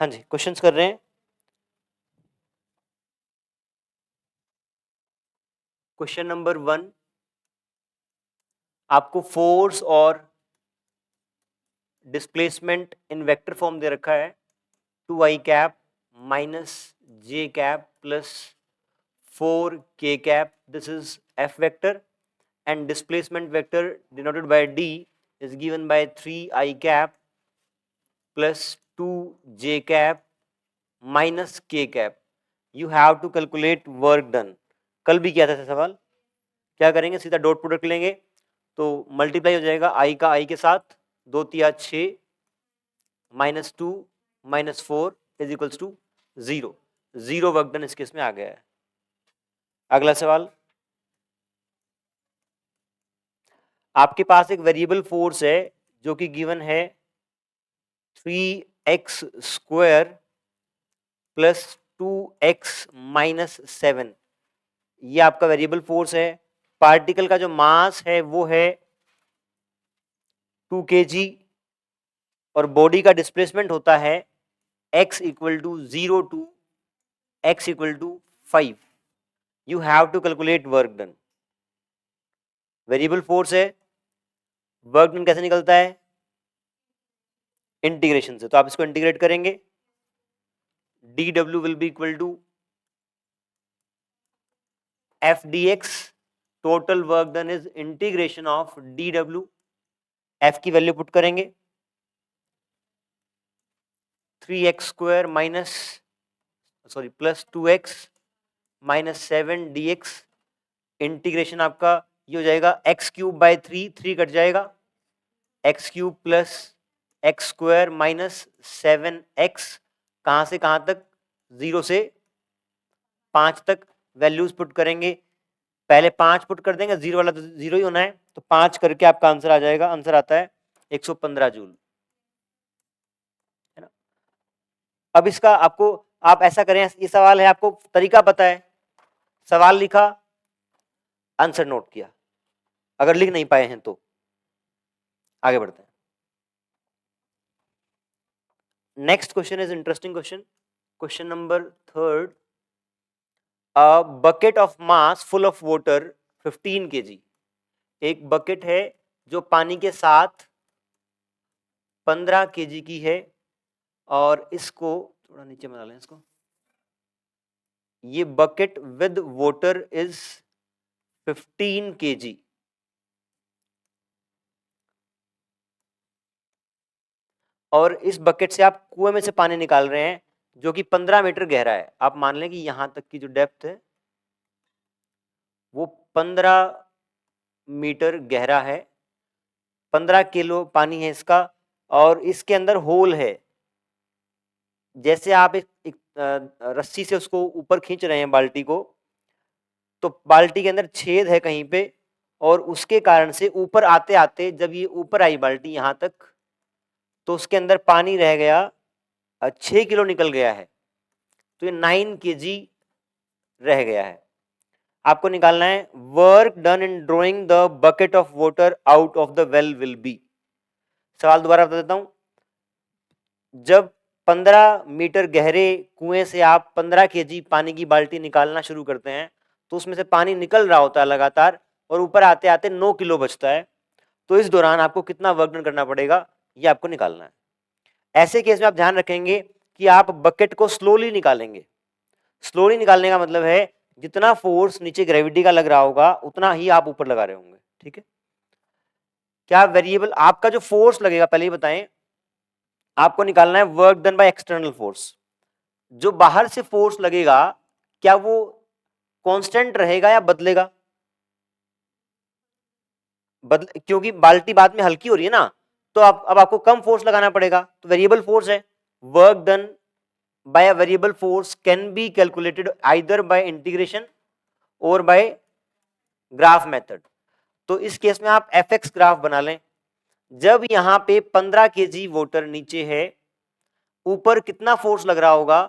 हाँ जी, क्वेश्चंस कर रहे हैं। क्वेश्चन नंबर 1, आपको फोर्स और डिस्प्लेसमेंट इन वेक्टर फॉर्म दे रखा है, 2i cap minus J cap plus 4k cap, this is f vector, and displacement vector denoted by d is given by 3i cap plus 2j cap minus k cap. You have to calculate work done. कल भी किया था सवाल। क्या करेंगे, सीधा dot product लेंगे तो मल्टीप्लाई हो जाएगा आई का आई के साथ, 2 तिया 6 minus 2 minus 4 is equals to 0। Zero work done इस केस में आ गया है। अगला सवाल, आपके पास एक वेरिएबल फोर्स है जो कि गिवन है 3x square plus 2x minus 7। ये आपका वेरिएबल फोर्स है। पार्टिकल का जो मास है वो है 2 kg और बॉडी का डिस्प्लेसमेंट होता है x equal to 0 to x equal to 5। You have to calculate work done. Variable force है, वर्क डन कैसे निकलता है, इंटीग्रेशन से। तो आप इसको इंटीग्रेट करेंगे, dw will be equal to f dx, total work done is integration of dw, f की वैल्यू पुट करेंगे 3x square minus sorry plus 2x minus 7 dx, integration आपका ये हो जाएगा x क्यूब बाय 3 कट जाएगा, x cube plus x square minus 7x, कहां से कहां तक, 0 से 5 तक वैल्यूज पुट करेंगे। पहले 5 पुट कर देंगे, 0 वाला तो 0 ही होना है, तो 5 करके आपका आंसर आ जाएगा। आंसर आता है 115 जूल, है ना। अब इसका आपको, आप ऐसा करें, ये सवाल है, आपको तरीका पता है, सवाल लिखा, आंसर नोट किया। अगर लिख नहीं पाए हैं तो आगे बढ़ते हैं। Next question is interesting question, question number 3। A bucket of mass full of water 15 kg, एक बकेट है जो पानी के साथ 15 kg की है, और इसको थोड़ा नीचे बना लें इसको, ये bucket with water is 15 kg, और इस बकेट से आप कुएं में से पानी निकाल रहे हैं जो कि 15 मीटर गहरा है। आप मान लें कि यहां तक की जो डेप्थ है वो 15 मीटर गहरा है, 15 किलो पानी है इसका, और इसके अंदर होल है। जैसे आप एक रस्सी से उसको ऊपर खींच रहे हैं बाल्टी को, तो बाल्टी के अंदर छेद है कहीं पे, और उसके कारण से ऊपर आते आते जब ये ऊपर आई बाल्टी यहां तक, तो उसके अंदर पानी रह गया 6 किलो निकल गया है, तो ये 9 kg रह गया है। आपको निकालना है work done in drawing the bucket of water out of the well will be. सवाल दोबारा बता देता हूं, जब 15 मीटर गहरे कुएं से आप 15 kg पानी की बाल्टी निकालना शुरू करते हैं, तो उसमें से पानी निकल रहा होता है लगातार, और ऊपर आते आते 9 किलो बचता है। तो इस दौरान आपको कितना वर्क डन करना पड़ेगा, ये आपको निकालना है। ऐसे केस में आप ध्यान रखेंगे कि आप बकेट को स्लोली निकालेंगे। स्लोली निकालने का मतलब है जितना फोर्स नीचे ग्रेविटी का लग रहा होगा उतना ही आप ऊपर लगा रहे होंगे, ठीक है। क्या वेरिएबल आपका जो फोर्स लगेगा, पहले ही बताएं, आपको निकालना है work done by external force. जो बाहर से फोर्स लगेगा क्या वो कांस्टेंट रहेगा या बदलेगा, क्योंकि बाल्टी बाद में हल्की हो रही है ना, तो अब आपको कम फोर्स लगाना पड़ेगा, तो वेरिएबल फोर्स है। Work done bye a variable force can be calculated either bye integration और बाय ग्राफ मेथड। तो इस केस में आप एफ एक्स ग्राफ बना लें। जब यहां पे 15 kg वाटर नीचे है, ऊपर कितना फोर्स लग रहा होगा,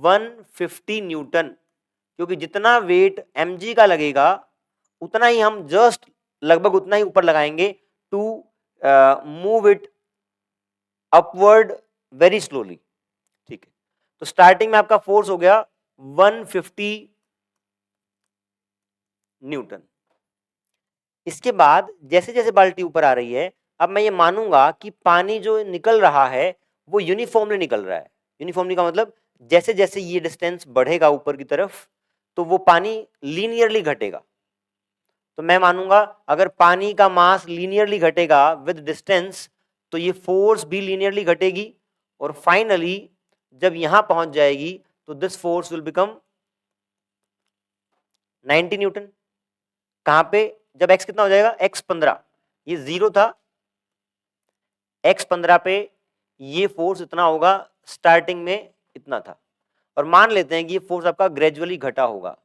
150 न्यूटन, क्योंकि जितना वेट mg का लगेगा उतना ही हम जस्ट लगभग उतना ही ऊपर लगाएंगे to move it upward very slowly. ठीक है, तो स्टार्टिंग में आपका फोर्स हो गया 150 न्यूटन। इसके बाद जैसे जैसे बाल्टी ऊपर आ रही है, अब मैं ये मानूंगा कि पानी जो निकल रहा है वो यूनिफॉर्मली निकल रहा है। यूनिफॉर्मली का मतलब जैसे जैसे ये डिस्टेंस बढ़ेगा ऊपर की तरफ तो वो पानी लीनियरली घटेगा। तो मैं मानूंगा अगर पानी का मास लीनियरली घटेगा विद डिस्टेंस तो ये फोर्स भी लीनियरली घटेगी, और फाइनली जब यहां पहुंच जाएगी तो this force will become 90 Newton. कहां पे? जब x कितना हो जाएगा, x 15, ये 0 था, x 15 पे ये फोर्स इतना होगा, स्टार्टिंग में इतना था, और मान लेते हैं कि ये फोर्स आपका ग्रेजुअली घटा होगा।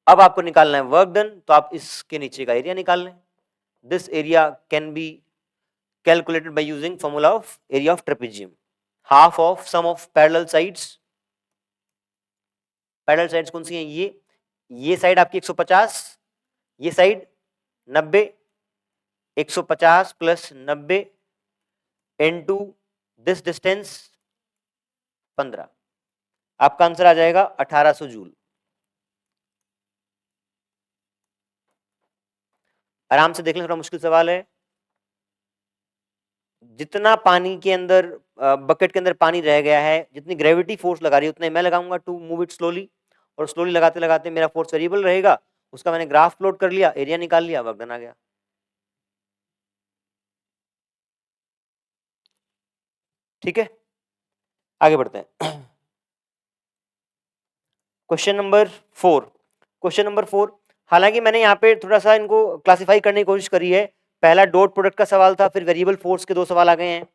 अब आपको निकालना है वर्क डन, तो आप इसके नीचे का एरिया निकाल लें। This area can be calculated by using formula of area of trapezium, half of sum of parallel sides। Parallel sides कौन सी हैं? ये साइड आपकी 150, ये side 90, 150 plus 90 into this distance 15, आपका आंसर आ जाएगा 1800 जूल। आराम से देख लें, थोड़ा मुश्किल सवाल है। जितना पानी के अंदर बकेट के अंदर पानी रह गया है, जितनी ग्रेविटी फोर्स लगा रही है उतना मैं लगाऊंगा टू मूव इट स्लोली, और स्लोली लगाते लगाते मेरा फोर्स वेरिएबल रहेगा, उसका मैंने ग्राफ प्लॉट कर लिया, एरिया निकाल लिया, वर्क डन आ गया। ठीक है, आगे बढ़ते हैं। Question number 4। क्वेश्चन नंबर 4, हालांकि मैंने यहाँ पे थोड़ा सा इनको क्लासिफाई करने की कोशिश करी है। पहला डॉट प्रोडक्ट का सवाल था, फिर वेरिएबल फोर्स के 2 सवाल आ गए हैं,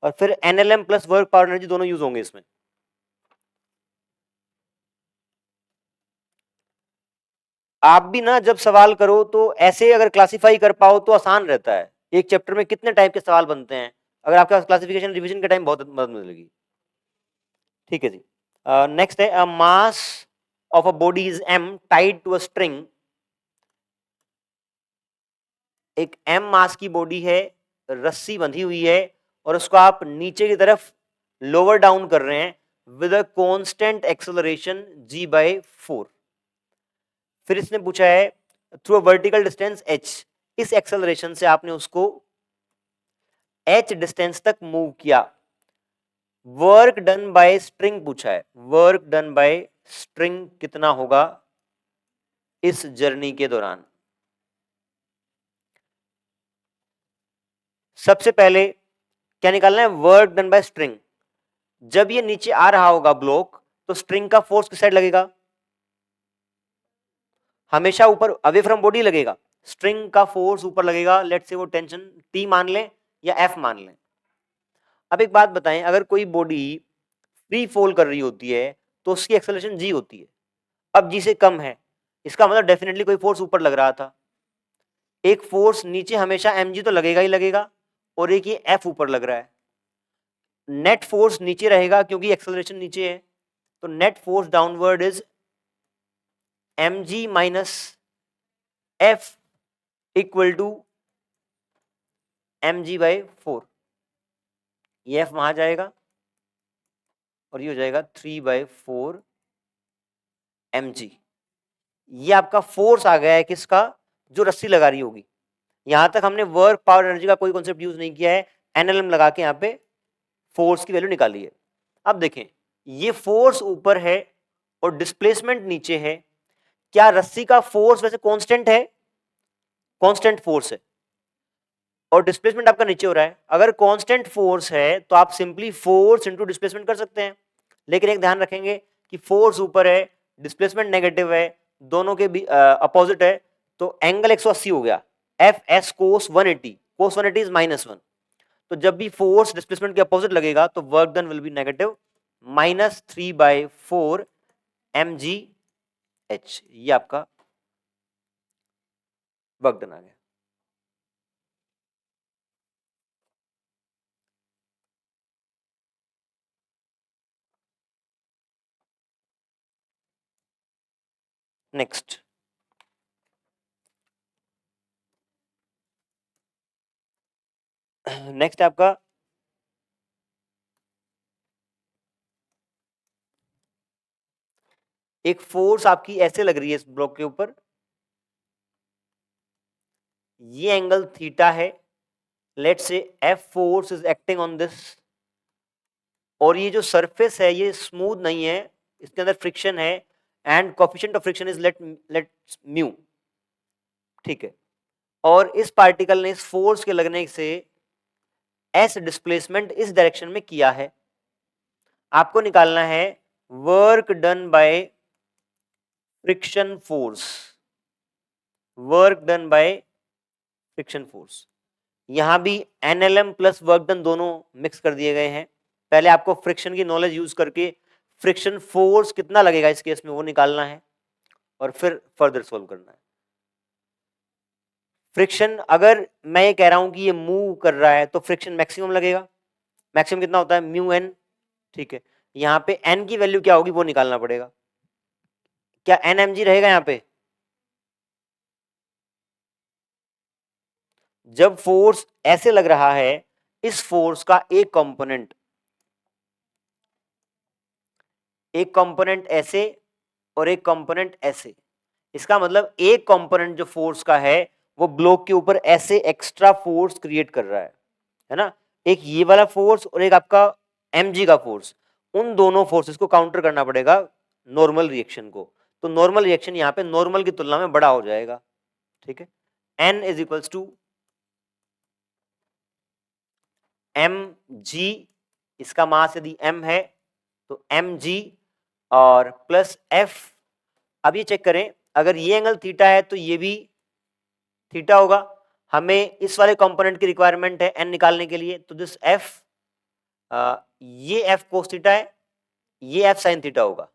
और फिर NLM plus work power energy दोनों यूज होंगे इसमें। आप भी ना जब सवाल करो तो ऐसे अगर क्लासिफाई कर पाओ तो आसान रहता है। एक चैप्टर में कितने टाइप के सवाल बनते हैं, अगर आपके पास क्लासिफिकेशन रिवीजन के टाइम बहुत मदद मिलेगी। ठीक है जी। नेक्स्ट है, a mass of a body is m tied to a string. एक m मास की बॉडी है, रस्सी बंधी हुई है, और उसको आप नीचे की तरफ लोअर डाउन कर रहे हैं with a constant acceleration g/4। फिर इसने पूछा है through a vertical distance h, इस एक्सेलरेशन से आपने उसको h डिस्टेंस तक मूव किया। वर्क डन बाय स्ट्रिंग पूछा है, वर्क डन बाय स्ट्रिंग कितना होगा इस जर्नी के दौरान। सबसे पहले क्या निकालना है? Work done bye string. जब ये नीचे आ रहा होगा ब्लॉक तो स्ट्रिंग का फोर्स किस साइड लगेगा? हमेशा ऊपर, अवे फ्रॉम बॉडी लगेगा। स्ट्रिंग का फोर्स ऊपर लगेगा, लेट्स से वो टेंशन टी मान लें या एफ मान लें। अब एक बात बताएं, अगर कोई बॉडी फ्री फॉल कर रही होती है तो उसकी एक्सेलरेशन जी होती है। अब जी से कम है, इसका मतलब डेफिनेटली कोई फोर्स ऊपर लग रहा था। एक फोर्स नीचे हमेशा एम जी तो लगेगा ही लगेगा, और एक ये एफ ऊपर लग रहा है। नेट फोर्स नीचे रहेगा क्योंकि एक्सेलरेशन नीचे है, तो net force downward is m g minus F equal to m g by 4। ये एफ वहां जाएगा और ये हो जाएगा 3/4 एम जी। ये आपका फोर्स आ गया है किसका? जो रस्सी लगा रही होगी। यहां तक हमने वर्क पावर एनर्जी का कोई कॉन्सेप्ट यूज नहीं किया है, एनएलएम लगा के यहाँ पे फोर्स की वैल्यू निकाली है। अब देखें, ये फोर्स ऊपर है और डिस्प्लेसमेंट नीचे है। क्या रस्सी का फोर्स वैसे कांस्टेंट है? कांस्टेंट फोर्स है, और डिस्प्लेसमेंट आपका नीचे हो रहा है। अगर कांस्टेंट फोर्स है तो आप सिंपली फोर्स इनटू डिस्प्लेसमेंट कर सकते हैं, लेकिन एक ध्यान रखेंगे कि फोर्स ऊपर है, डिस्प्लेसमेंट नेगेटिव है, दोनों के भी अपोजिट है, तो एंगल 180 हो गया। F S cos 180, cos 180 is -1। तो जब भी फोर्स डिस्प्लेसमेंट के अपोजिट लगेगा तो work done will be negative -3/4 m g h. ये आपका वर्क डन आ गया। नेक्स्ट, नेक्स्ट आपका एक फोर्स आपकी ऐसे लग रही है इस ब्लॉक के ऊपर, ये एंगल थीटा है, let's say F force is acting on this, और ये जो सरफेस है ये स्मूथ नहीं है, इसके अंदर फ्रिक्शन है, and coefficient of friction is let mu, ठीक है। और इस पार्टिकल ने इस फोर्स के लगने से एस डिस्प्लेसमेंट इस डायरेक्शन में किया है। आपको निकालना है work done by friction force, work done by friction force. यहां भी एनएलएम प्लस वर्क डन दोनों मिक्स कर दिए गए हैं। पहले आपको फ्रिक्शन की नॉलेज यूज करके फ्रिक्शन फोर्स कितना लगेगा इस केस में वो निकालना है, और फिर फर्दर सोल्व करना है। फ्रिक्शन, अगर मैं ये कह रहा हूं कि ये मूव कर रहा है तो फ्रिक्शन मैक्सिमम लगेगा। मैक्सिमम कितना होता है? म्यू एन, ठीक है। यहाँ पे एन की वैल्यू क्या होगी वो निकालना पड़ेगा। क्या एन एम जी रहेगा यहाँ पे? जब फोर्स ऐसे लग रहा है, इस फोर्स का एक कंपोनेंट ऐसे और एक कंपोनेंट ऐसे, इसका मतलब एक कंपोनेंट जो फोर्स का है वो ब्लॉक के ऊपर ऐसे एक्स्ट्रा फोर्स क्रिएट कर रहा है ना। एक ये वाला फोर्स और एक आपका mg का फोर्स, उन दोनों फोर्सेस को काउंटर करना पड़ेगा नॉर्मल रिएक्शन को। तो नॉर्मल रिएक्शन यहाँ पे नॉर्मल की तुलना में बड़ा हो जाएगा, ठीक है। n is equals to mg, इसका मास यदि m है तो mg और प्लस f। अब ये चेक करें, अगर ये एंगल थीटा है तो ये भी थीटा होगा। हमें इस वाले कंपोनेंट की रिक्वायरमेंट है n निकालने के लिए, तो दिस f, ये f कोस थीटा है, ये f साइन थीटा होगा।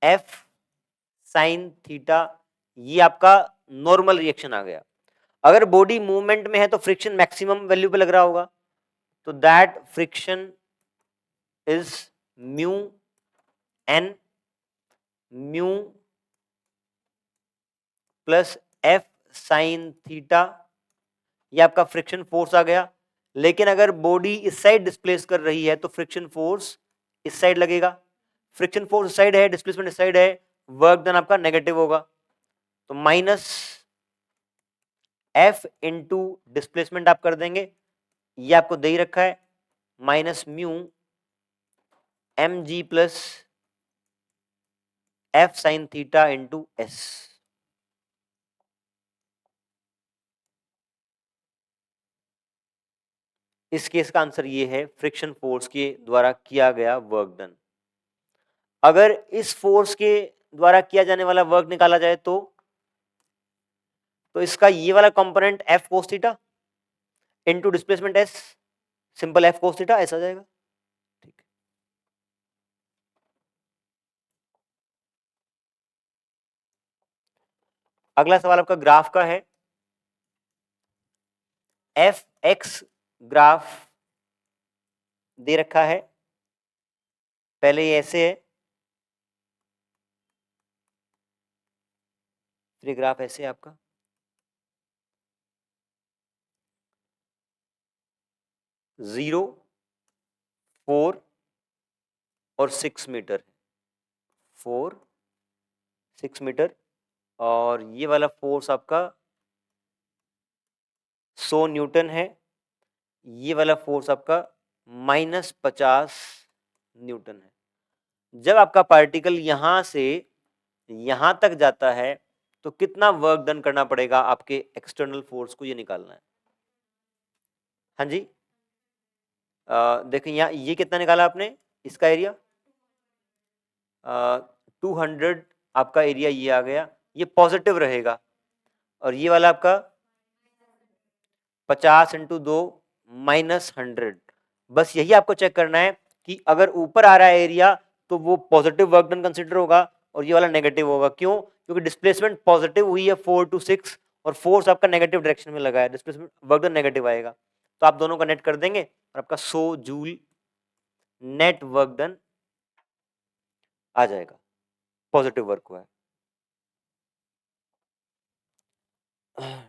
f साइन थीटा, ये आपका नॉर्मल रिएक्शन आ गया। अगर बॉडी मूवमेंट में है तो फ्रिक्शन मैक्सिमम वैल्यू पे लग रहा होगा, तो that friction is mu N, mu plus F sine theta, ये आपका फ्रिक्शन फोर्स आ गया। लेकिन अगर बॉडी इस साइड डिस्प्लेस कर रही है तो फ्रिक्शन फोर्स इस साइड लगेगा। फ्रिक्शन फोर्स इस साइड है, डिस्प्लेसमेंट इस साइड है, वर्क डन आपका नेगेटिव होगा। तो माइनस एफ इंटू डिस्प्लेसमेंट आप कर देंगे, ये आपको दे ही रखा है, minus mu m g plus F sine theta into S. इस केस का आंसर ये है, फ्रिक्शन फोर्स के द्वारा किया गया वर्क डन। अगर इस फोर्स के द्वारा किया जाने वाला वर्क निकाला जाए तो इसका ये वाला component F cos theta into displacement S, simple F cos theta ऐसा जाएगा, ठीक। अगला सवाल आपका ग्राफ का है। एफ एक्स ग्राफ दे रखा है, पहले ये ऐसे है, फिर ग्राफ ऐसे है आपका। जीरो, 4 और 6 मीटर, 4 6 मीटर, और ये वाला फोर्स आपका 100 न्यूटन है, ये वाला फोर्स आपका -50 न्यूटन है। जब आपका पार्टिकल यहां से यहां तक जाता है तो कितना वर्क डन करना पड़ेगा आपके एक्सटर्नल फोर्स को, ये निकालना है। हाँ जी, देखिए यहाँ ये कितना निकाला आपने, इसका एरिया 200 आपका एरिया ये आ गया, ये पॉजिटिव रहेगा। और ये वाला आपका 50 इंटू 2 -100। बस यही आपको चेक करना है कि अगर ऊपर आ रहा है एरिया तो वो पॉजिटिव वर्क डन कंसिडर होगा और ये वाला नेगेटिव होगा। क्यों? क्योंकि डिस्प्लेसमेंट पॉजिटिव हुई है 4 to 6 और फोर्स आपका नेगेटिव डायरेक्शन में लगा है, डिस्प्लेसमेंट वर्क डन नेगेटिव आएगा। तो आप दोनों का नेट कर देंगे और आपका 100 जूल नेट वर्क डन आ जाएगा, पॉजिटिव वर्क हुआ है।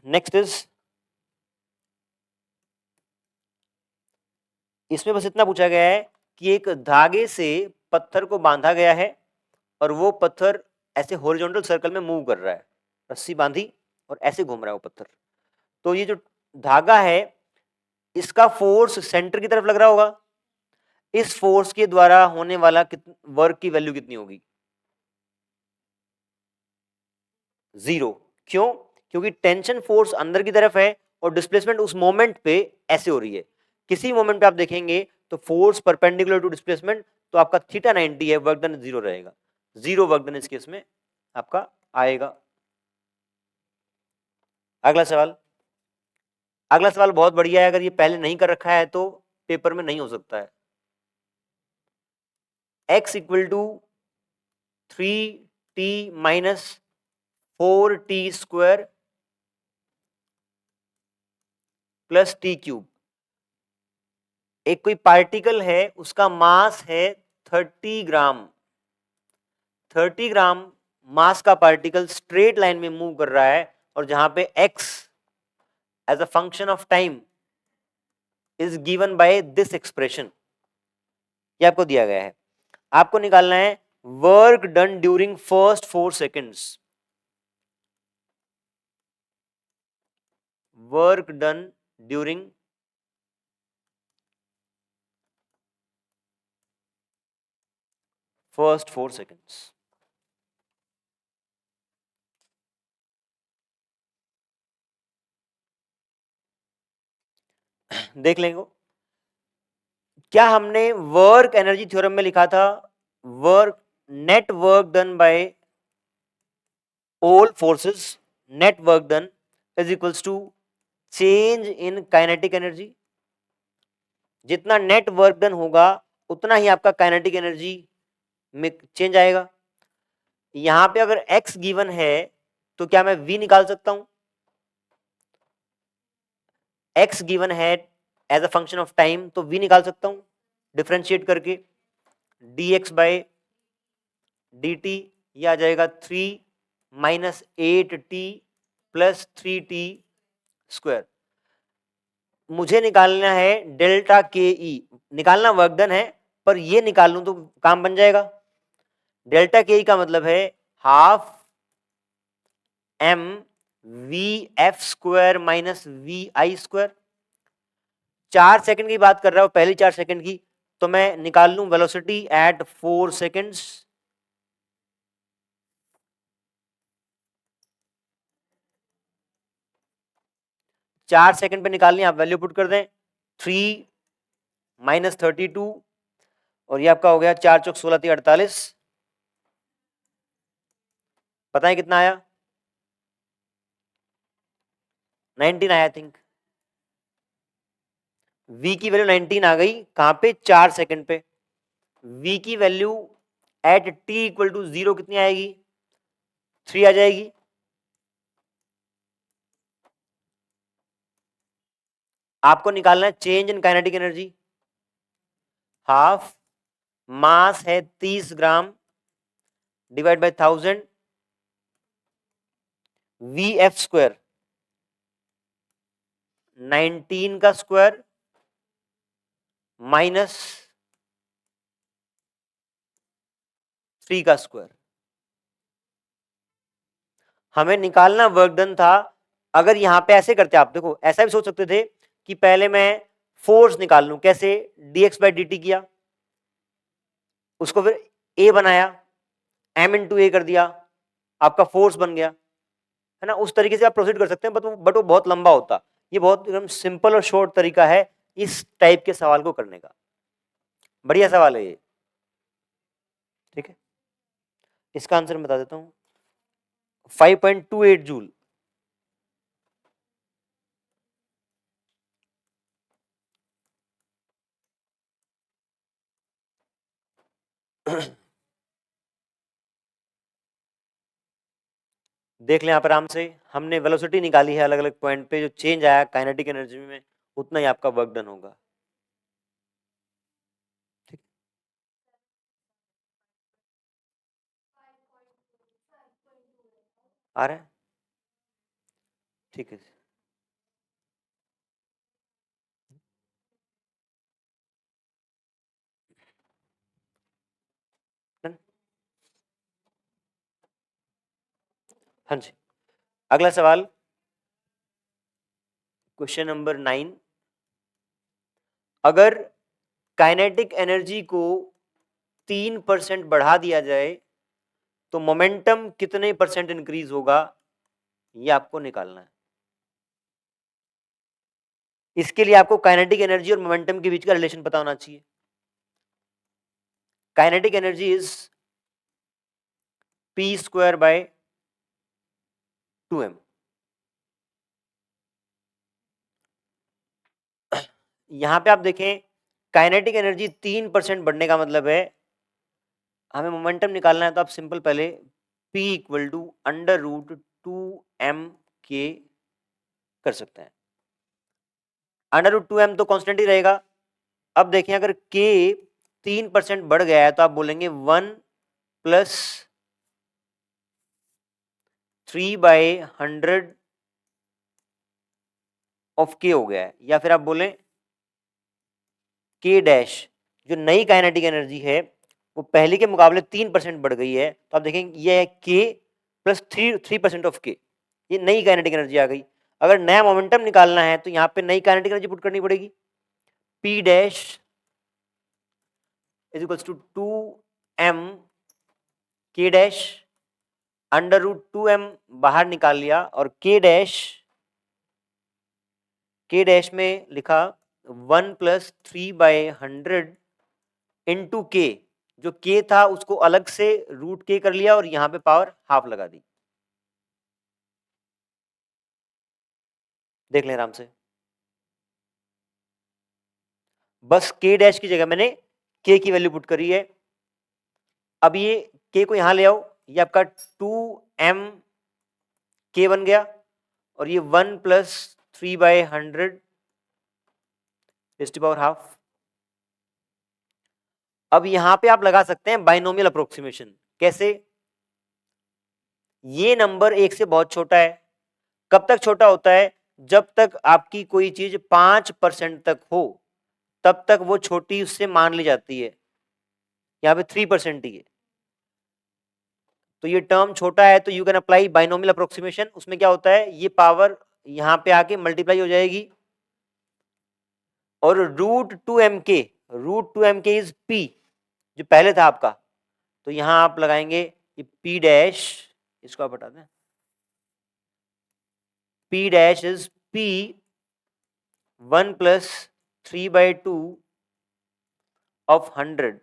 नेक्स्ट इज, इसमें बस इतना पूछा गया है कि एक धागे से पत्थर को बांधा गया है और वो पत्थर ऐसे हॉरिजॉन्टल सर्कल में मूव कर रहा है, रस्सी बांधी और ऐसे घूम रहा है वो पत्थर। तो ये जो धागा है इसका फोर्स सेंटर की तरफ लग रहा होगा, इस फोर्स के द्वारा होने वाला वर्क की वैल्यू कितनी होगी? 0। क्यों? क्योंकि टेंशन फोर्स अंदर की तरफ है और डिस्प्लेसमेंट उस मोमेंट पे ऐसे हो रही है। किसी मोमेंट पे आप देखेंगे तो फोर्स परपेंडिकुलर टू डिस्प्लेसमेंट, तो आपका थीटा 90 है, वर्क डन 0 रहेगा, 0 वर्क डन इस केस में आपका आएगा। अगला सवाल, अगला सवाल बहुत बढ़िया है, अगर ये पहले नहीं कर रखा है तो पेपर में नहीं हो सकता है। x equal to 3t minus 4t square plus t cube. एक कोई पार्टिकल है, उसका मास है 30 ग्राम। 30 ग्राम मास का पार्टिकल स्ट्रेट लाइन में मूव कर रहा है, और जहां पे x as a function of time is given by this expression, ये आपको दिया गया है। आपको निकालना है work done during first 4 seconds. Work done during first 4 seconds. देख लेंगे क्या हमने वर्क एनर्जी थ्योरम में लिखा था, work net work done by all forces, net work done is equals to change in kinetic energy. जितना नेट वर्क डन होगा उतना ही आपका काइनेटिक एनर्जी में चेंज आएगा। यहां पे अगर x गिवन है तो क्या मैं v निकाल सकता हूं? x गिवन है as a function of time, तो v निकाल सकता हूं डिफरेंशिएट करके, dx बाय dt ये आ जाएगा 3 minus 8t plus 3t square. मुझे निकालना है डेल्टा के ई, निकालना वर्क डन है, पर ये निकाल लूं तो काम बन जाएगा। डेल्टा के ई का मतलब है half m v f square minus v i square. 4 second की बात कर रहा हूं, पहली 4 सेकंड की, तो मैं निकाल लूं वेलोसिटी एट 4 सेकंड्स। चार सेकंड पे निकालनी, आप वैल्यू पुट कर दें, 3 माइनस 32, और ये आपका हो गया 4 चौक 16 48। पता है कितना आया? 19 आया आई थिंक। v की वैल्यू 19 आ गई, कहां पे? 4 सेकंड पे। v की value at t equal to 0 कितनी आएगी? 3 आ जाएगी। आपको निकालना है change in kinetic energy. Half mass है 30 gram divide by 1000, v f square 19 का स्क्वायर माइनस 3 का स्क्वायर। हमें निकालना वर्क डन था। अगर यहां पे ऐसे करते, आप देखो ऐसा भी सोच सकते थे कि पहले मैं फोर्स निकाल लूं, कैसे? dx बाई dt किया, उसको फिर a बनाया, m इंटू ए कर दिया, आपका फोर्स बन गया, है ना। उस तरीके से आप प्रोसीड कर सकते हैं, बट वो बहुत लंबा होता। ये बहुत एकदम सिंपल और शॉर्ट तरीका है इस टाइप के सवाल को करने का। बढ़िया सवाल है ये, ठीक है। इसका आंसर मैं बता देता हूं, 5.28 जूल। देख लें आप आराम से, हमने वेलोसिटी निकाली है अलग अलग पॉइंट पे, जो चेंज आया काइनेटिक एनर्जी में उतना ही आपका वर्क डन होगा। ठीक, आ रहा है? ठीक है। Done? हाँ जी, अगला सवाल क्वेश्चन नंबर 9, अगर काइनेटिक एनर्जी को 3% बढ़ा दिया जाए तो मोमेंटम कितने परसेंट इंक्रीज होगा, ये आपको निकालना है। इसके लिए आपको काइनेटिक एनर्जी और मोमेंटम के बीच का रिलेशन पता होना चाहिए। Kinetic energy is p² / 2m। यहां पे आप देखें काइनेटिक एनर्जी 3% बढ़ने का मतलब है हमें मोमेंटम निकालना है, तो आप सिंपल पहले p = √2m के कर सकते हैं। √2m तो कांस्टेंट ही रहेगा। अब देखें अगर k 3% बढ़ गया है तो आप बोलेंगे 1 + 3/100 ऑफ k हो गया है, या फिर आप बोलें k डैश जो नई काइनेटिक एनर्जी है वो पहले के मुकाबले 3% बढ़ गई है, तो आप देखेंगे ये है k + 3% ऑफ k, ये नई काइनेटिक एनर्जी आ गई। अगर नया मोमेंटम निकालना है तो यहाँ पे नई काइनेटिक एनर्जी पुट करनी पड़ेगी, p dash = 2m k dash √2m बाहर निकाल लिया और k डैश में लिखा 1 + 3/100 इंटू k, जो k था उसको अलग से √k कर लिया और यहां पे पावर हाफ लगा दी। देख लें आराम से, बस k डैश की जगह मैंने k की वैल्यू पुट करी है। अब ये k को यहां ले आओ, ये आपका 2m k बन गया और ये 1 + 3/100 रेज़्ड टू पावर हाफ। अब यहां पे आप लगा सकते हैं बाइनोमियल अप्रोक्सीमेशन। कैसे? ये नंबर 1 से बहुत छोटा है। कब तक छोटा होता है? जब तक आपकी कोई चीज 5% तक हो तब तक वो छोटी उससे मान ली जाती है। यहाँ पे 3% ही है, तो ये टर्म छोटा है तो you can apply binomial approximation. उसमें क्या होता है, ये पावर यहाँ पे आके मल्टीप्लाई हो जाएगी और √2m के इज p जो पहले था आपका, तो यहां आप लगाएंगे ये p डैश, इसको आप हटा दें, p dash is p 1 + 3/2 of 100,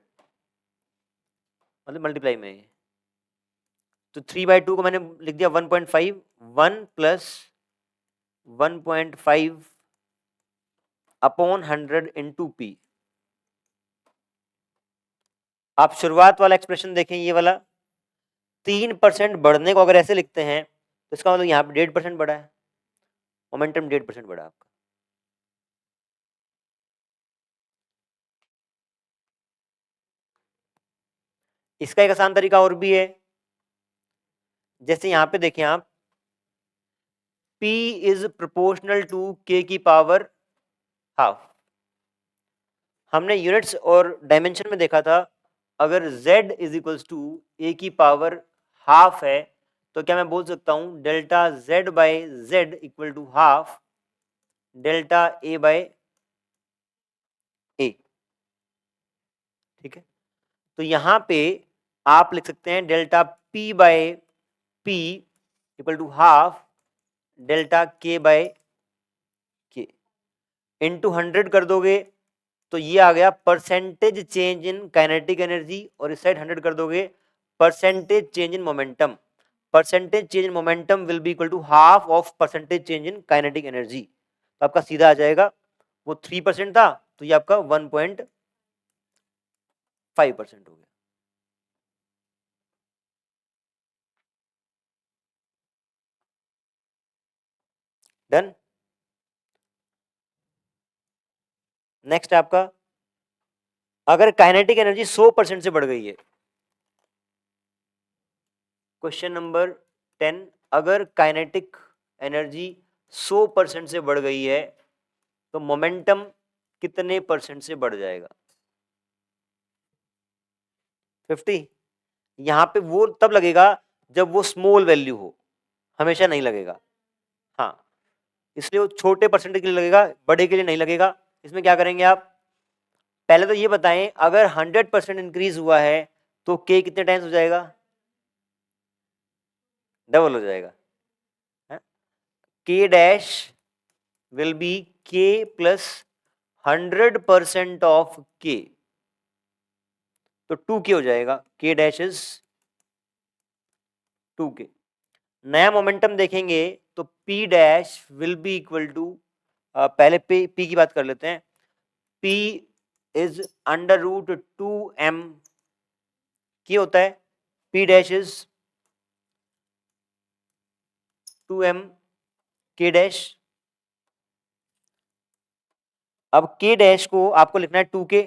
मतलब मल्टीप्लाई में है। तो 3/2 को मैंने लिख दिया 1.5, 1 + 1.5 अपॉन 100 इंटू p। आप शुरुआत वाला एक्सप्रेशन देखें, ये वाला 3% बढ़ने को अगर ऐसे लिखते हैं तो इसका मतलब यहाँ पे 1.5% बढ़ा है, मोमेंटम 1.5% बढ़ा आपका। इसका एक आसान तरीका और भी है, जैसे यहाँ पे देखें आप p is proportional to k की पावर हाफ। हमने यूनिट्स और डायमेंशन में देखा था, अगर z = a की पावर हाफ है तो क्या मैं बोल सकता हूं delta z/z = half delta a/a। ठीक है, तो यहां पे आप लिख सकते हैं delta p/p = half delta k/k into 100 कर दोगे तो ये आ गया percentage change in kinetic energy, और इस साइड 100 कर दोगे percentage change in momentum. Percentage change in momentum will be equal to half of percentage change in kinetic energy. तो आपका सीधा आ जाएगा, वो 3% था तो ये आपका 1.5% हो गया। डन। नेक्स्ट आपका, अगर काइनेटिक एनर्जी 100% से बढ़ गई है, क्वेश्चन नंबर 10, अगर काइनेटिक एनर्जी 100% से बढ़ गई है तो मोमेंटम कितने परसेंट से बढ़ जाएगा? 50। यहां पे वो तब लगेगा जब वो स्मॉल वैल्यू हो, हमेशा नहीं लगेगा। हाँ, इसलिए वो छोटे परसेंटेज के लिए लगेगा, बड़े के लिए नहीं लगेगा। इसमें क्या करेंगे आप, पहले तो ये बताएं अगर 100% इंक्रीज हुआ है तो के कितने टाइम्स हो जाएगा, डबल हो जाएगा। के डैश विल बी के प्लस 100% ऑफ के, तो 2k हो जाएगा, के डैश इज 2k। नया मोमेंटम देखेंगे तो P dash will be equal to, पहले P की बात कर लेते हैं। P is under root 2m के होता है, P डैश इज 2m के डैश। अब के डैश को आपको लिखना है 2k,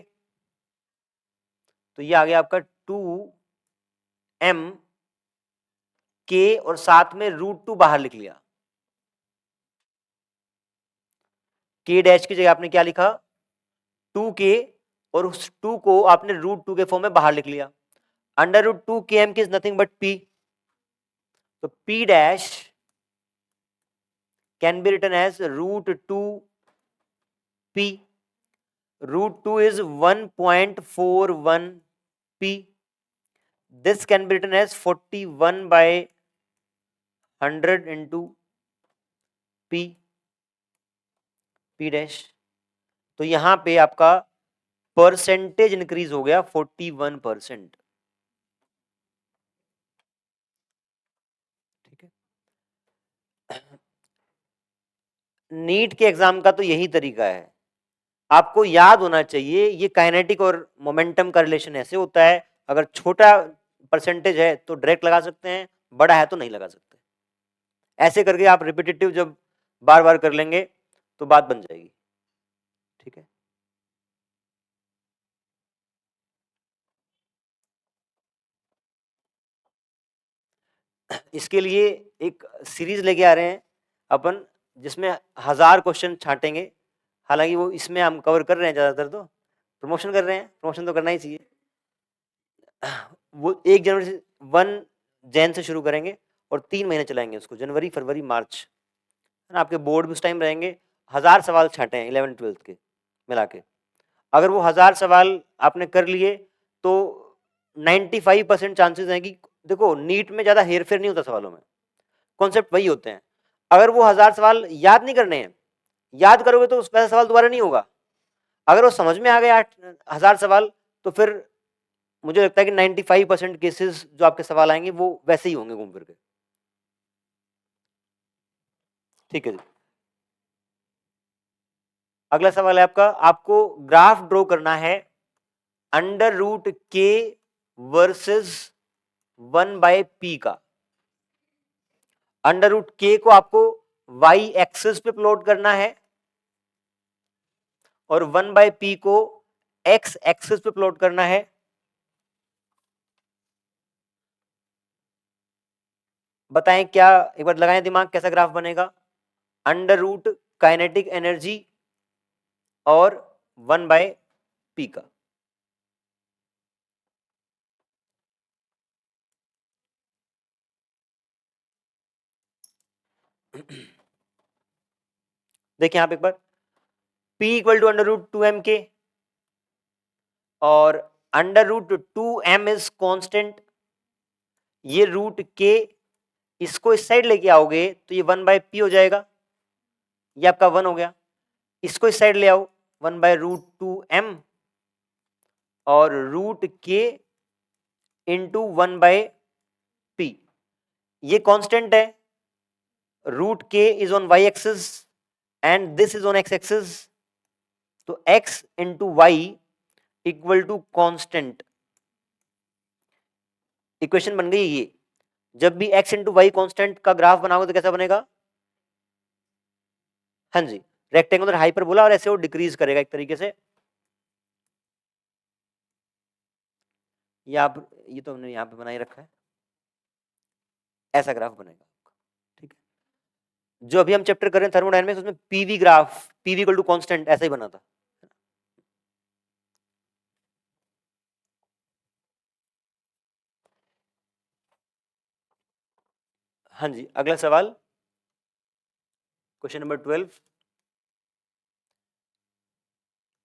तो ये आ गया आपका 2m के और साथ में √2 बाहर लिख लिया। के डैश की जगह आपने क्या लिखा, 2k, और उस 2 को आपने √2 के फॉर्म में बाहर लिख लिया। अंडर रूट 2km की इज नथिंग बट p, तो p dash can be written as √2p। √2 is 1.41 p. This can be written as 41 by 100 into p dash. तो यहां पे आपका परसेंटेज इंक्रीज हो गया 41%। ठीक है, नीट के एग्जाम का तो यही तरीका है, आपको याद होना चाहिए ये काइनेटिक और मोमेंटम का रिलेशन ऐसे होता है, अगर छोटा परसेंटेज है तो डायरेक्ट लगा सकते हैं, बड़ा है तो नहीं लगा सकते। ऐसे करके आप रिपीटेटिव जब बार बार कर लेंगे तो बात बन जाएगी। ठीक है, इसके लिए एक सीरीज लेके आ रहे हैं अपन, जिसमें 1000 क्वेश्चन छांटेंगे। हालांकि वो इसमें हम कवर कर रहे हैं ज्यादातर, तो प्रमोशन कर रहे हैं, प्रमोशन तो करना ही चाहिए। वो 1 जनवरी से 1 जैन से शुरू करेंगे और 3 महीने चलाएंगे उसको, जनवरी फरवरी मार्च, है ना। आपके बोर्ड भी उस टाइम रहेंगे। 1000 सवाल छांटे हैं 11th 12th के मिला के। अगर वो 1000 सवाल आपने कर लिए तो 95% चांसेस हैं कि, देखो नीट में ज्यादा हेरफेर नहीं होता सवालों में, कॉन्सेप्ट वही होते हैं। अगर वो 1000 सवाल याद नहीं करने हैं, याद करोगे तो वैसा सवाल दोबारा नहीं होगा। अगर वो समझ में आ गए 1000 सवाल, तो फिर मुझे लगता है कि 95% केसेस जो आपके सवाल आएंगे वो वैसे ही होंगे घूम फिर के। ठीक है जी, अगला सवाल है आपका, आपको ग्राफ ड्रॉ करना है अंडर रूट के वर्सेस 1/p का। अंडर रूट के को आपको वाई एक्सिस पे प्लॉट करना है और 1/p को एक्स एक्सिस पे प्लॉट करना है। बताएं क्या, एक बार लगाएं दिमाग, कैसा ग्राफ बनेगा, अंडर रूट काइनेटिक एनर्जी और 1/p का। देखिए आप एक बार, p equal to under root 2m K, और under root 2m is constant, ये रूट के, इसको इस साइड लेके आओगे तो ये 1/p हो जाएगा, ये आपका 1 हो गया। इसको इस साइड ले आओ, 1/√2m और रूट के इंटू 1/p, ये कांस्टेंट है। Root K is on y axis and this is on x axis, तो x into y equal to constant. Equation बन गई ये। जब भी x इंटू वाई कॉन्स्टेंट का ग्राफ बनाओगे तो कैसा बनेगा, हाँ जी, रेक्टेंगुलर हाइपरबोला, और ऐसे वो डिक्रीज करेगा एक तरीके से। ये तो हमने यहाँ पे बनाई रखा है, ऐसा ग्राफ बनेगा। ठीक है, जो अभी हम चैप्टर कर रहे हैं थर्मोडायनेमिक्स, उसमें PV graph, PV equal to constant, ऐसा ही बना था। हाँ जी, अगला सवाल, क्वेश्चन नंबर 12।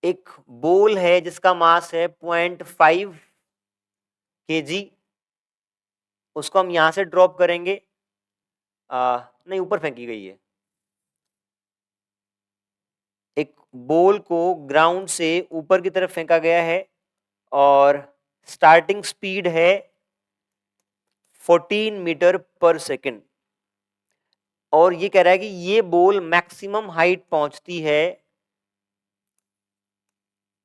एक बॉल है जिसका मास है 0.5 kg, उसको हम यहां से ड्रॉप करेंगे, नहीं ऊपर फेंकी गई है। एक बॉल को ग्राउंड से ऊपर की तरफ फेंका गया है और स्टार्टिंग स्पीड है 14 मीटर पर सेकेंड, और ये कह रहा है कि ये बॉल मैक्सिमम हाइट पहुंचती है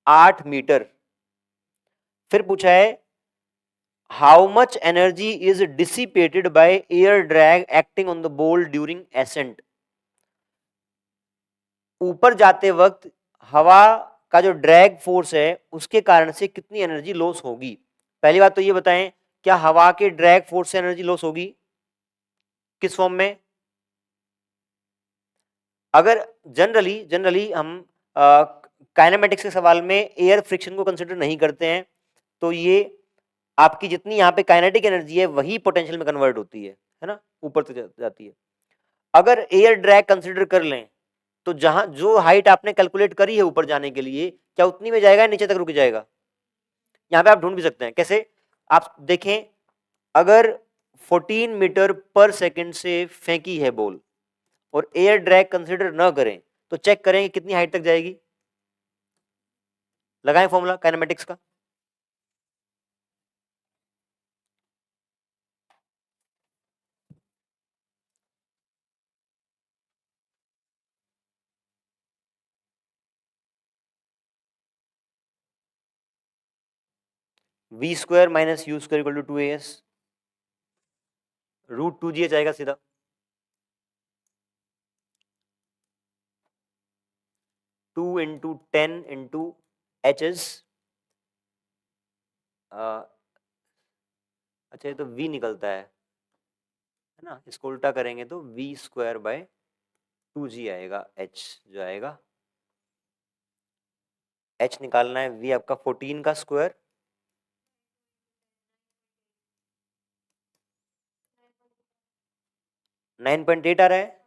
8 मीटर। फिर पूछा है how much energy is dissipated by air drag acting on the ball during ascent. ऊपर जाते वक्त हवा का जो ड्रैग फोर्स है उसके कारण से कितनी एनर्जी लॉस होगी। पहली बात तो ये बताएं, क्या हवा के ड्रैग फोर्स से एनर्जी लॉस होगी? किस फॉर्म में? अगर जनरली जनरली हम काइनेमेटिक्स के सवाल में एयर फ्रिक्शन को कंसिडर नहीं करते हैं, तो ये आपकी जितनी यहाँ पे काइनेटिक एनर्जी है वही पोटेंशियल में कन्वर्ट होती है ना, ऊपर तक जाती है। अगर एयर ड्रैग कंसिडर कर लें तो जहां जो हाइट आपने कैलकुलेट करी है ऊपर जाने के लिए, क्या उतनी में जाएगा, नीचे तक रुक जाएगा? यहाँ पे आप ढूंढ भी सकते हैं। कैसे? आप देखें, अगर 14 मीटर पर सेकंड से फेंकी है बॉल और एयर ड्रैग कंसिडर न करें, तो चेक करें कि कितनी हाइट तक जाएगी। लगाएं फॉर्मूला काइनेमेटिक्स का। V square minus u square equal to 2as, √2gh आएगा सीधा। टू इंटू 10 इंटू एचएस, अच्छा ये तो v निकलता है ना, इसको उल्टा करेंगे तो वी स्क्वायर बाय 2g आएगा, h जो आएगा, h निकालना है, v आपका 14 का स्क्वायर 9.8 आ रहा है,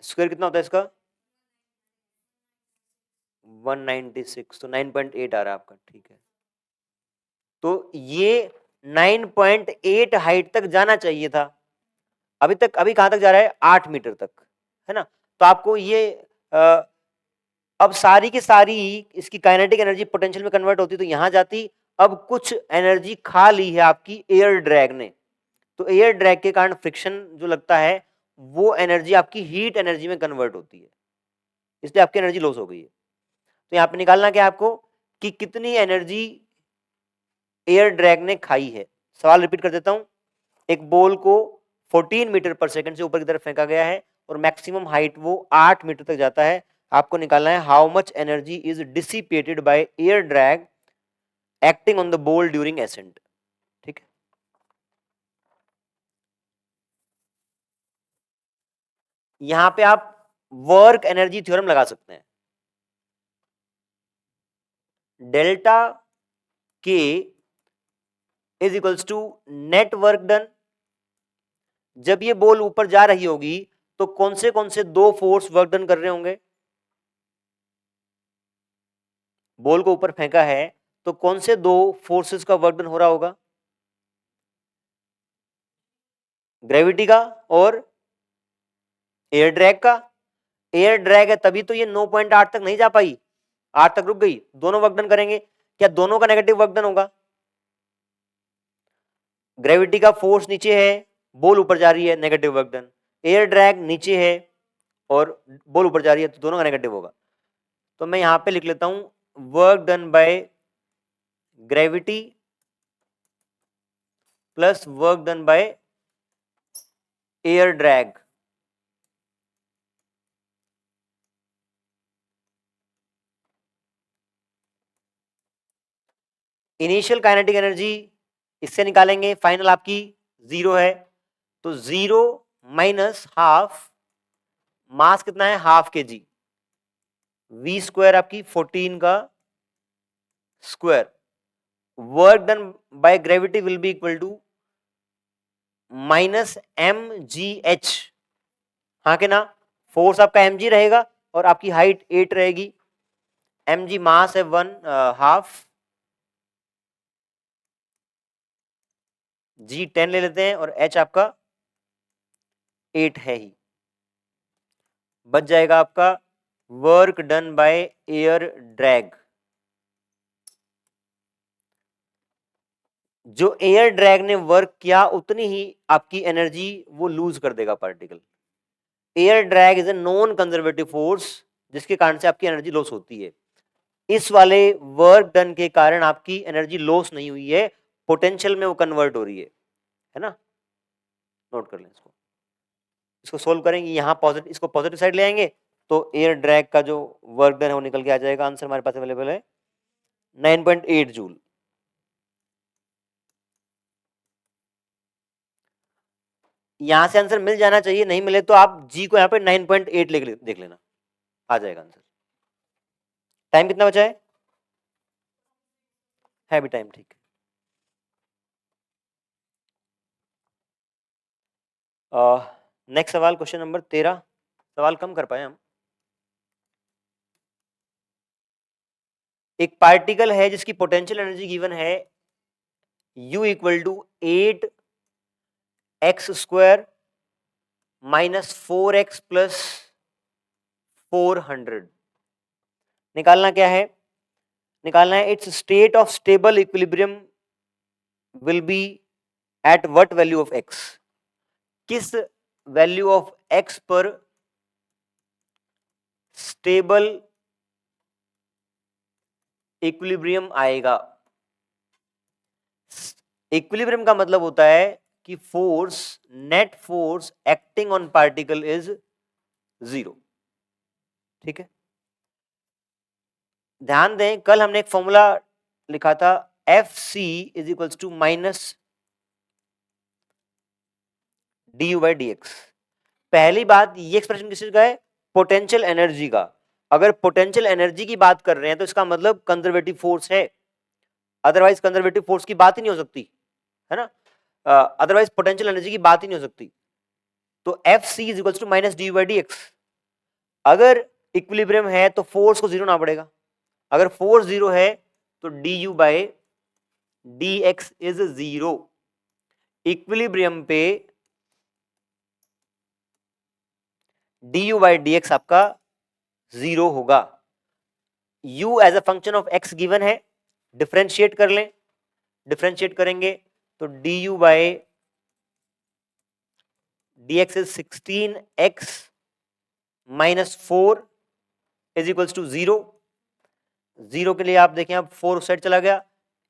स्क्वायर कितना होता है इसका? 196, तो 9.8 आ रहा है आपका, ठीक है। तो ये 9.8 हाइट तक जाना चाहिए था, अभी कहां तक जा रहा है? 8 मीटर तक, है ना। तो आपको ये अब सारी की सारी इसकी काइनेटिक एनर्जी पोटेंशियल में कन्वर्ट होती तो यहां जाती। अब कुछ एनर्जी खा ली है आपकी एयर ड्रैग ने, तो एयर ड्रैग के कारण फ्रिक्शन जो लगता है वो एनर्जी आपकी हीट एनर्जी में कन्वर्ट होती है, इसलिए आपकी एनर्जी लॉस हो गई है। तो यहां पे निकालना क्या है आपको कि कितनी एनर्जी एयर ड्रैग ने खाई है। सवाल रिपीट कर देता हूं, एक बॉल को 14 मीटर पर सेकंड से ऊपर की तरफ फेंका गया है और मैक्सिमम हाइट वो 8 मीटर तक जाता है। आपको निकालना है how much energy is dissipated by air drag acting on the ball during ascent. ठीक है, यहां पे आप वर्क एनर्जी थ्योरम लगा सकते हैं। Delta K is equals to net work done. जब ये बॉल ऊपर जा रही होगी तो कौन से दो फोर्स वर्क डन कर रहे होंगे? बॉल को ऊपर फेंका है तो कौन से दो फोर्सेस का वर्क डन हो रहा होगा? ग्रेविटी का और एयर ड्रैग का। एयर ड्रैग है तभी तो ये 9.8 तक नहीं जा पाई, 8 तक रुक गई। दोनों वर्क डन करेंगे, क्या दोनों का नेगेटिव वर्क डन होगा? ग्रेविटी का फोर्स नीचे है, बॉल ऊपर जा रही है, negative work done. Air drag नीचे है और बॉल ऊपर जा रही है, तो दोनों का नेगेटिव होगा। तो मैं यहां पे लिख लेता हूं work done by gravity plus work done bye air drag. Initial kinetic energy इससे निकालेंगे, फाइनल आपकी 0 है, तो 0 माइनस हाफ, मास कितना है? हाफ के जी, वी स्क्वायर आपकी 14 का square, work done by gravity will be equal to minus mgh, हाँ के ना, फोर्स आपका mg रहेगा और आपकी हाइट 8 रहेगी, mg मास है 1/2, g 10 ले लेते हैं और h आपका 8 है ही। बच जाएगा आपका work done bye air drag. जो एयर ड्रैग ने वर्क किया उतनी ही आपकी एनर्जी वो लूज कर देगा particle. Air drag is a non conservative force जिसके कारण से आपकी एनर्जी लॉस होती है। इस वाले वर्क डन के कारण आपकी एनर्जी लॉस नहीं हुई है, पोटेंशियल में वो कन्वर्ट हो रही है ना। नोट कर लें इसको। इसको सोल्व करेंगे, यहाँ पॉजिटिव, इसको पॉजिटिव साइड ले आएंगे तो एयर ड्रैग का जो वर्क डन है वो निकल के आ जाएगा। आंसर हमारे पास अवेलेबल है 9.8 जूल। यहां से आंसर मिल जाना चाहिए, नहीं मिले तो आप जी को यहाँ पे 9.8 देख लेना, आ जाएगा आंसर। टाइम कितना बचा है भी टाइम, ठीक। नेक्स्ट सवाल, क्वेश्चन नंबर 13। सवाल कम कर पाए हम। एक पार्टिकल है जिसकी पोटेंशियल एनर्जी गिवन है U equal to 8x² minus 4x plus 400। निकालना क्या है? निकालना है its state of stable equilibrium will be at what value of x। किस वैल्यू ऑफ x पर स्टेबल इक्विलिब्रियम आएगा। इक्विलिब्रियम का मतलब होता है कि force, net force acting on particle is 0। ठीक है, ध्यान दें कल हमने एक फॉर्मूला लिखा था Fc is equals to minus du/dx। पहली बात, ये एक्सप्रेशन किस चीज का है? पोटेंशियल एनर्जी का। अगर पोटेंशियल एनर्जी की बात कर रहे हैं तो इसका मतलब कंजर्वेटिव फोर्स है, अदरवाइज कंजर्वेटिव फोर्स की बात ही नहीं हो सकती, है ना। अदरवाइज पोटेंशियल एनर्जी की बात ही नहीं हो सकती। तो Fc is equals to minus du/dx। अगर इक्विलिब्रियम है तो फोर्स को जीरो ना पड़ेगा, अगर फोर्स जीरो है तो du/dx इज 0। इक्विलिब्रियम पे du/dx आपका 0 होगा। u as a function of x given है, डिफरेंशिएट कर लें, डिफरेंशिएट करेंगे तो du/dx is 16x minus 4 is equals to 0। 0 के लिए आप देखें अब 4 उस साइड चला गया,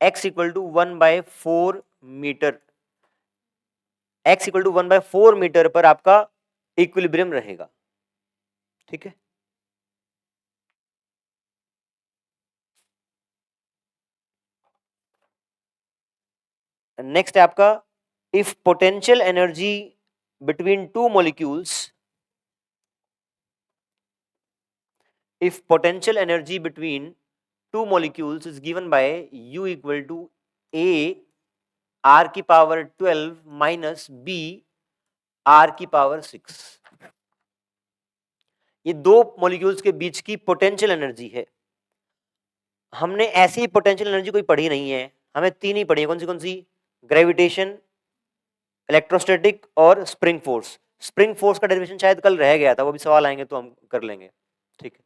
x equal to 1/4 metre, x equal to 1/4 metre पर आपका इक्विलिब्रियम रहेगा। ठीक है, नेक्स्ट है आपका if potential energy between two molecules, if potential energy between two molecules is given by U equal to A r की पावर 12 माइनस B r की power 6। ये दो मॉलिक्यूल्स के बीच की पोटेंशियल एनर्जी है। हमने ऐसी पोटेंशियल एनर्जी कोई पढ़ी नहीं है, हमें तीन ही पढ़ी है। कौन सी? ग्रेविटेशन, इलेक्ट्रोस्टैटिक और स्प्रिंग फोर्स। स्प्रिंग फोर्स का डेरिवेशन शायद कल रह गया था, वो भी सवाल आएंगे तो हम कर लेंगे। ठीक है,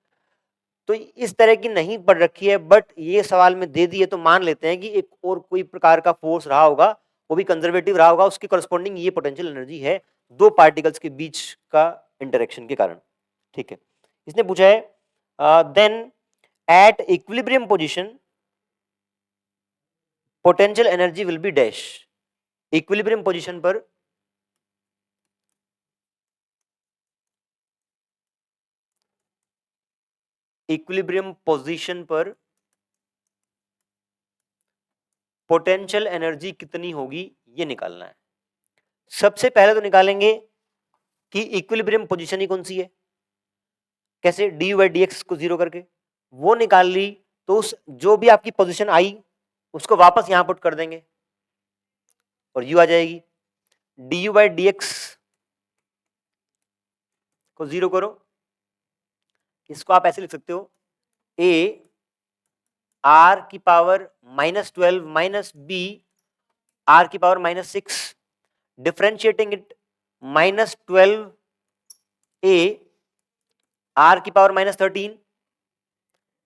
तो इस तरह की नहीं पढ़ रखी है, बट ये सवाल में दे दिए तो मान लेते हैं कि एक और कोई प्रकार का फोर्स रहा होगा, वो भी कंजर्वेटिव रहा होगा, उसकी करस्पॉन्डिंग ये पोटेंशियल एनर्जी है दो पार्टिकल्स के बीच का इंटरेक्शन के कारण। ठीक है, इसने पूछा है then at equilibrium position potential energy will be dash. Equilibrium position पर पोटेंशियल एनर्जी कितनी होगी ये निकालना है। सबसे पहले तो निकालेंगे कि इक्विलिब्रियम पोजीशन ही कौन सी है। कैसे? du/dx को जीरो करके वो निकाल ली, तो उस जो भी आपकी पोजीशन आई उसको वापस यहां पुट कर देंगे और u आ जाएगी। du बाई डी एक्स को 0 करो, इसको आप ऐसे लिख सकते हो a r की पावर -12 माइनस b r की power -6, differentiating it -12 a r की पावर -13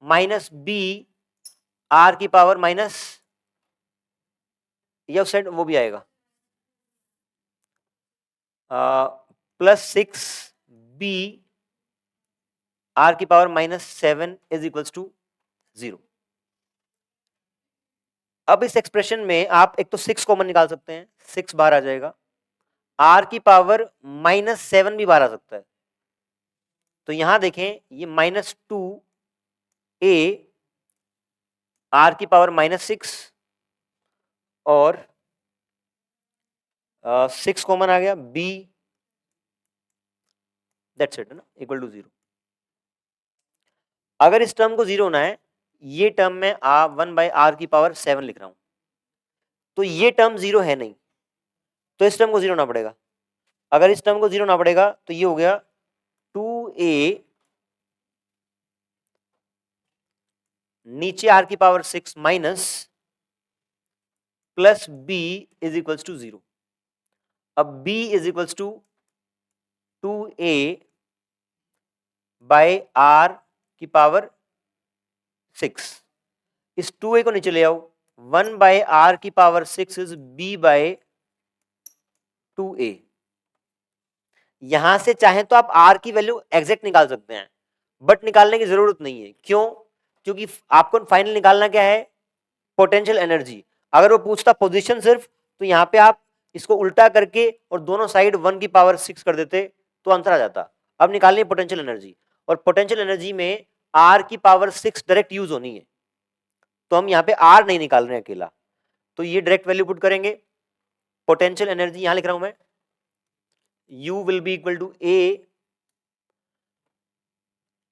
माइनस b r की पावर माइनस, ये उस साइड वो भी आएगा +6b r की पावर -7 इज इक्वल्स टू 0। अब इस एक्सप्रेशन में आप एक तो 6 कॉमन निकाल सकते हैं, 6 बाहर आ जाएगा, r की पावर -7 भी बाहर आ सकता है, तो यहां देखें ये -2a r की पावर -6 और 6 कॉमन आ गया, b दैट्स इट, है ना, इक्वल टू 0। अगर इस टर्म को 0 होना है, ये टर्म में 1/r की पावर 7 लिख रहा हूं, तो ये टर्म 0 है नहीं, तो इस टर्म को 0 होना पड़ेगा। अगर इस टर्म को 0 होना पड़ेगा तो ये हो गया 2a नीचे r की power 6 minus plus b is equals to 0। अब b is equals to 2a by r की पावर 6, इस 2a को नीचे ले आओ, 1/r की power 6 is b by 2a। यहां से चाहे तो आप r की वैल्यू एग्जैक्ट निकाल सकते हैं, बट निकालने की जरूरत नहीं है। क्यों? क्योंकि आपको फाइनल निकालना क्या है, पोटेंशियल एनर्जी। अगर वो पूछता पोजीशन सिर्फ, तो यहां पे आप इसको उल्टा करके और दोनों साइड 1 की पावर 6 कर देते तो आंसर आ जाता। अब निकालनी है पोटेंशियल एनर्जी, और पोटेंशियल एनर्जी में r की पावर 6 डायरेक्ट यूज होनी है, तो हम यहाँ पे r नहीं निकाल रहे हैं अकेला, तो ये डायरेक्ट वैल्यू पुट करेंगे। पोटेंशियल एनर्जी यहां लिख रहा हूं मैं, U will be equal to a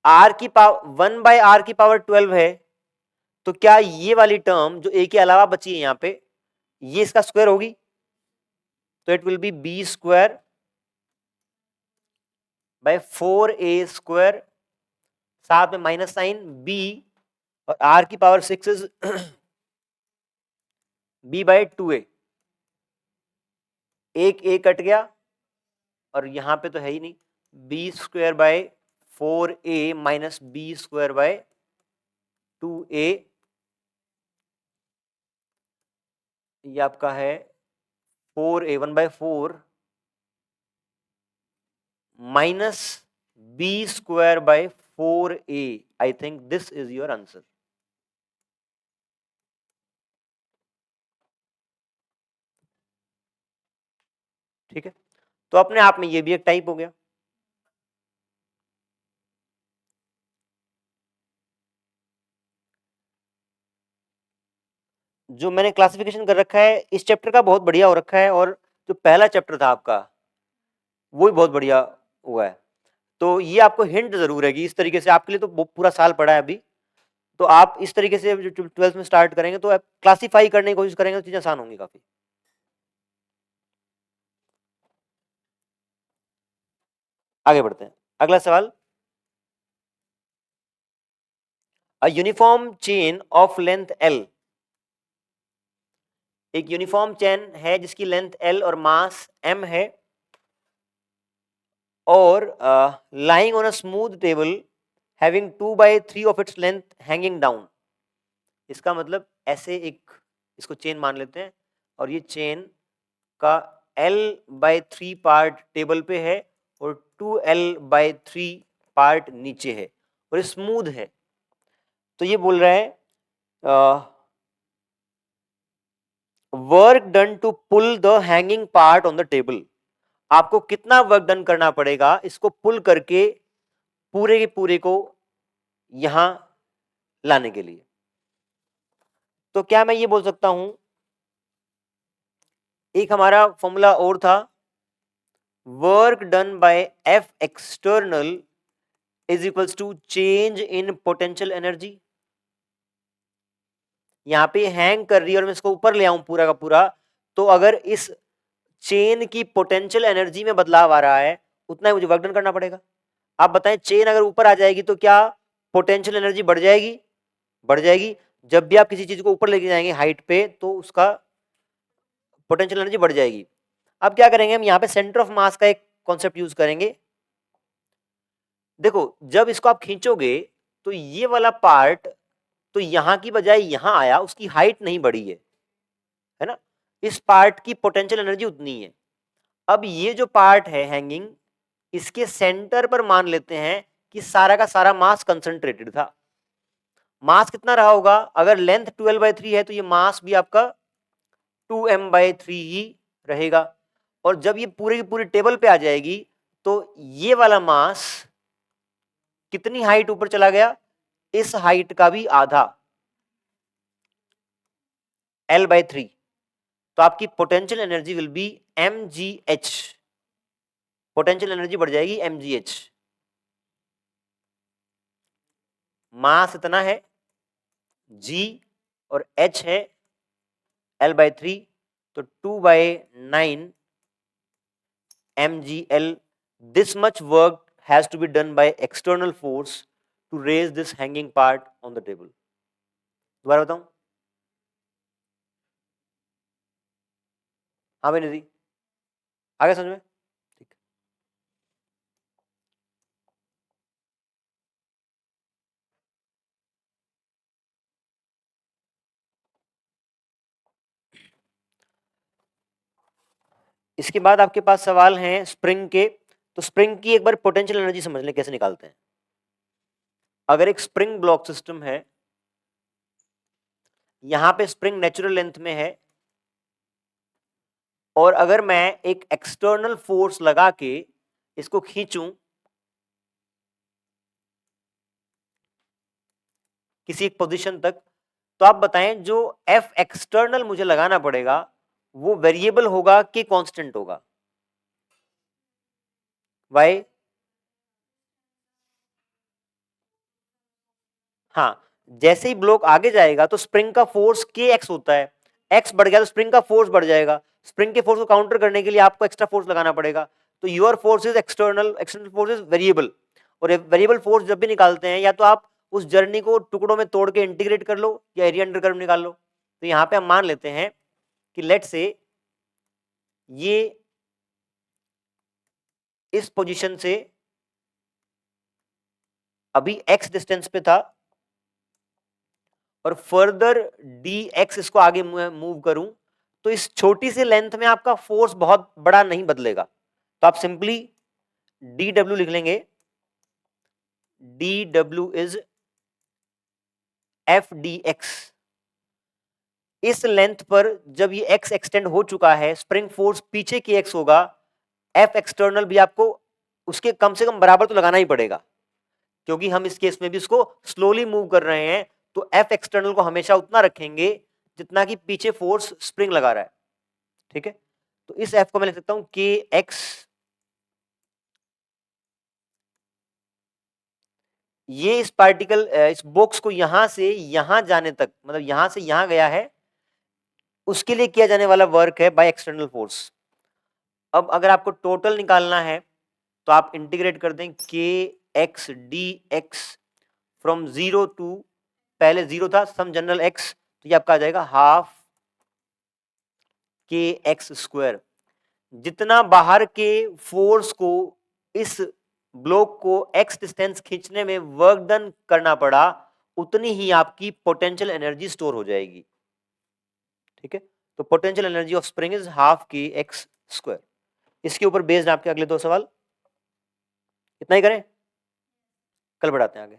r की पावर 1/r की पावर 12 है, तो क्या ये वाली टर्म जो a के अलावा बची है यहाँ पे, ये इसका स्क्वायर होगी, तो it will be b square by 4a square, साथ में माइनस साइन b, और r की power 6 is b by 2a। एक a कट गया और यहां पे तो है ही नहीं, b square by 4a minus b square bye 2a, ये आपका है 4a 1/4 minus b square by 4a। I think this is your answer. ठीक है, तो अपने आप में ये भी एक टाइप हो गया। जो मैंने क्लासिफिकेशन कर रखा है इस चैप्टर का बहुत बढ़िया हो रखा है, और जो पहला चैप्टर था आपका वो भी बहुत बढ़िया हुआ है। तो ये आपको हिंट जरूर है कि इस तरीके से आपके लिए तो पूरा साल पड़ा है अभी, तो आप इस तरीके से जो 12th में स्टार्ट करेंगे तो आप क्लासीफाई करने की कोशिश करेंगे तो चीजें आसान होंगी काफी। आगे बढ़ते हैं, अगला सवाल, a uniform chain of length L, एक यूनिफॉर्म चेन है जिसकी लेंथ L और मास m है, और lying on a smooth table having 2/3 of its length hanging down। इसका मतलब ऐसे एक इसको चेन मान लेते हैं, और ये चेन का L/3 पार्ट टेबल पे है और 2L/3 पार्ट नीचे है और स्मूथ है। तो ये बोल रहा है work done to pull the hanging part on the table. आपको कितना वर्क डन करना पड़ेगा इसको पुल करके पूरे के पूरे को यहां लाने के लिए। तो क्या मैं ये बोल सकता हूं, एक हमारा फॉर्मूला और था, work done by F external is equals to change in potential energy. यहां पे हैंग कर रही है और मैं इसको ऊपर ले आऊं पूरा का पूरा, तो अगर इस चेन की पोटेंशियल एनर्जी में बदलाव आ रहा है, उतना ही मुझे वर्क डन करना पड़ेगा। आप बताएं, चेन अगर ऊपर आ जाएगी तो क्या पोटेंशियल एनर्जी बढ़ जाएगी? बढ़ जाएगी। जब भी आप किसी चीज को ऊपर लेके जाएंगे हाइट पे, तो उसका पोटेंशियल एनर्जी बढ़ जाएगी। अब क्या करेंगे, हम यहाँ पे सेंटर ऑफ मास का एक कॉन्सेप्ट यूज करेंगे। देखो, जब इसको आप खींचोगे तो ये वाला पार्ट तो यहां की बजाय यहां आया, उसकी हाइट नहीं बढ़ी है ना? इस पार्ट की पोटेंशियल एनर्जी उतनी है। अब ये जो पार्ट है हैंगिंग, इसके सेंटर पर मान लेते हैं कि सारा का सारा मास कंसंट्रेटेड था। मास कितना रहा होगा? अगर लेंथ 12/3 है तो ये मास भी आपका 2m/3 ही रहेगा। और जब ये पूरी की पूरी टेबल पे आ जाएगी तो ये वाला मास कितनी हाइट ऊपर चला गया? इस हाइट का भी आधा, L/3। तो आपकी potential energy will B mgh। Potential energy बढ़ जाएगी mgh। मास इतना है g और h है L/3, तो 2/9 mgl। this much work has to be done by external force to raise this hanging part on the table। दोबारा बताऊं? हाँ भाई निधि, आगे समझ में? ठीक। इसके बाद आपके पास सवाल हैं स्प्रिंग के। तो स्प्रिंग की एक बार पोटेंशियल एनर्जी समझ लें कैसे निकालते हैं। अगर एक स्प्रिंग ब्लॉक सिस्टम है, यहां पे स्प्रिंग नेचुरल लेंथ में है, और अगर मैं एक एक्सटर्नल फोर्स लगा के इसको खींचूं किसी एक पोजीशन तक, तो आप बताएं जो F एक्सटर्नल मुझे लगाना पड़ेगा वो वेरिएबल होगा कि कांस्टेंट होगा? वाई? हाँ, जैसे ही ब्लॉक आगे जाएगा तो स्प्रिंग का फोर्स kx होता है। x बढ़ गया तो स्प्रिंग का फोर्स बढ़ जाएगा। स्प्रिंग के फोर्स को काउंटर करने के लिए आपको एक्स्ट्रा फोर्स लगाना पड़ेगा। तो your force is external, external force is variable. और वेरिएबल फोर्स जब भी निकालते हैं, या तो आप उस जर्नी को टुकड़ों में तोड़ के इंटीग्रेट कर लो या एरिया अंडर कर्व निकाल लो। तो यहाँ पे हम मान लेते हैं कि लेट से ये इस पोजीशन से अभी x डिस्टेंस पे था, और फर्दर dx इसको आगे मूव करूं, तो इस छोटी सी लेंथ में आपका फोर्स बहुत बड़ा नहीं बदलेगा। तो आप सिंपली dw लिख लेंगे। dw is f dx। इस लेंथ पर जब ये x एक्सटेंड हो चुका है, स्प्रिंग फोर्स पीछे की x होगा, f एक्सटर्नल भी आपको उसके कम से कम बराबर तो लगाना ही पड़ेगा, क्योंकि हम इस केस में भी उसको स्लोली मूव कर रहे हैं। तो F एक्सटर्नल को हमेशा उतना रखेंगे जितना कि पीछे फोर्स स्प्रिंग लगा रहा है। ठीक है, तो इस F को मैं लिख सकता हूं kx। ये इस पार्टिकल, इस बॉक्स को यहां से यहां जाने तक, मतलब यहां से यहां गया है, उसके लिए किया जाने वाला वर्क है बाय एक्सटर्नल फोर्स। अब अगर आपको टोटल निकालना है तो आप इंटीग्रेट कर दें kx dx फ्रॉम 0 टू, पहले 0 था, सम जनरल x, तो ये आपका आ जाएगा हाफ kx²। जितना बाहर के फोर्स को इस ब्लॉक को x डिस्टेंस खींचने में वर्क डन करना पड़ा, उतनी ही आपकी पोटेंशियल एनर्जी स्टोर हो जाएगी। ठीक है, तो potential energy of spring is half kx²। इसके ऊपर बेस्ड आपके अगले 2 सवाल। इतना ही करें, कल बढ़ाते हैं आगे।